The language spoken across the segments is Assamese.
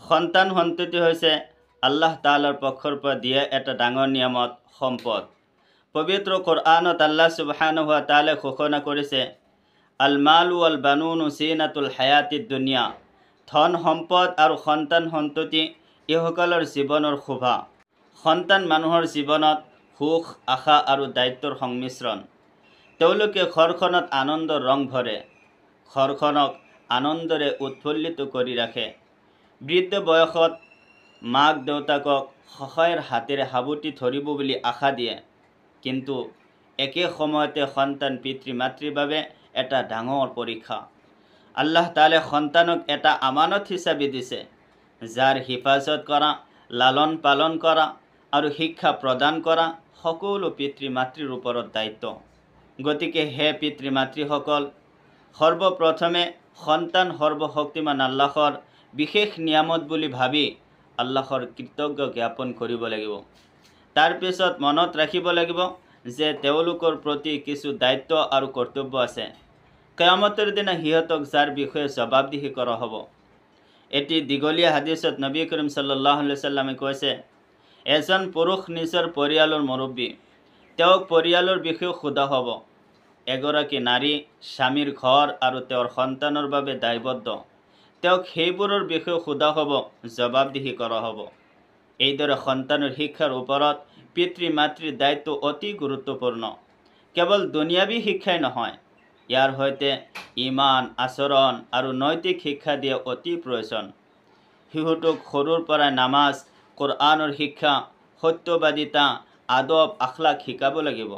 সন্তান সন্ততি হৈছে আল্লাহ তাআলাৰ পক্ষৰ পৰা দিয়া এটা ডাঙৰ নিয়ামত সম্পদ। পবিত্ৰ কোৰআনত আল্লাহ সুবহানাহু ওয়া তাআলাই ঘোষণা কৰিছে, আল মালু আল বানুনু জিনাতুল হায়াতিদ দুনিয়া। ধন সম্পদ আৰু সন্তান সন্ততি এইসকলৰ জীৱনৰ শোভা। সন্তান মানুহৰ জীৱনত সুখ, আশা আৰু দায়িত্বৰ সংমিশ্ৰণ। তেওঁলোকে ঘৰখনত আনন্দৰ ৰং ভৰে, ঘৰখনক আনন্দৰে উৎফুল্লিত কৰি ৰাখে। বৃদ্ধ বয়সত মাক দেউতাকক সহায়ৰ হাতেৰে সাৱটি ধৰিব বুলি আশা দিয়ে, কিন্তু একে সময়তে সন্তান পিতৃ মাতৃৰ বাবে এটা ডাঙৰ পৰীক্ষা। আল্লাহ তাআলাই সন্তানক এটা আমানত হিচাপে দিছে, যাৰ হিফাজত কৰা, লালন পালন কৰা আৰু শিক্ষা প্ৰদান কৰা সকলো পিতৃ মাতৃৰ ওপৰত দায়িত্ব। গতিকে হে পিতৃ মাতৃসকল, সৰ্বপ্ৰথমে সন্তান সৰ্বশক্তিমান আল্লাহৰ বিশেষ নিয়ামত বুলি ভাবি আল্লাহৰ কৃতজ্ঞ জ্ঞাপন কৰিব লাগিব। তাৰ পিছত মনত ৰাখিব লাগিব যে তেওঁলোকৰ প্ৰতি কিছু দায়িত্ব আৰু কৰ্তব্য আছে। কিয়ামতৰ দিনা সিহঁতক যাৰ বিষয়ে জবাবদিহি কৰা হ'ব। এটি দীঘলীয়া হাদিছত নবী কৰীম সাল্লাল্লাহু আলাইহি ওয়াসাল্লামে কৈছে, এজন পুৰুষ নিজৰ পৰিয়ালৰ মুৰব্বী, তেওঁক পৰিয়ালৰ বিষয়ে সোধা হ'ব। এগৰাকী নাৰী স্বামীৰ ঘৰ আৰু তেওঁৰ সন্তানৰ বাবে দায়বদ্ধ, তেওঁক সেইবোৰৰ বিষয়ে সোধা হ'ব, জবাবদিহি কৰা হ'ব। এইদৰে সন্তানৰ শিক্ষাৰ ওপৰত পিতৃ মাতৃৰ দায়িত্ব অতি গুৰুত্বপূৰ্ণ। কেৱল দুনিয়াবী শিক্ষাই নহয়, ইয়াৰ সৈতে ইমান, আচৰণ আৰু নৈতিক শিক্ষা দিয়া অতি প্ৰয়োজন। শিশুটোক সৰুৰ পৰাই নামাজ, কোৰআনৰ শিক্ষা, সত্যবাদিতা, আদব, আখলাক শিকাব লাগিব।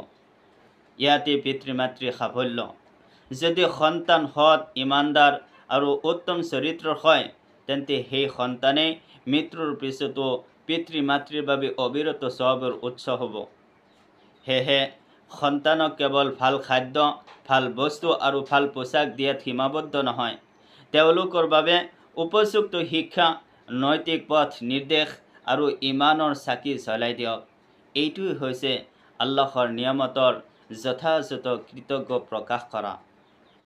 ইয়াতে পিতৃ মাতৃৰ সাফল্য। যদি সন্তান সৎ, ইমানদাৰ আৰু উত্তম চৰিত্ৰৰ হয়, তেন্তে সেই সন্তানেই মৃত্যুৰ পিছতো পিতৃ মাতৃৰ বাবে অবিৰত সওয়াবৰ উৎস হ'ব। সেয়েহে সন্তানক কেৱল ভাল খাদ্য, ভাল বস্তু আৰু ভাল পোছাক দিয়াত সীমাবদ্ধ নহয়, তেওঁলোকৰ বাবে উপযুক্ত শিক্ষা, নৈতিক পথ নিৰ্দেশ আৰু ইমানৰ চাকি জ্বলাই দিয়ক। এইটোৱেই হৈছে আল্লাহৰ নিয়ামতৰ যথাযথ কৃতজ্ঞ প্ৰকাশ কৰা।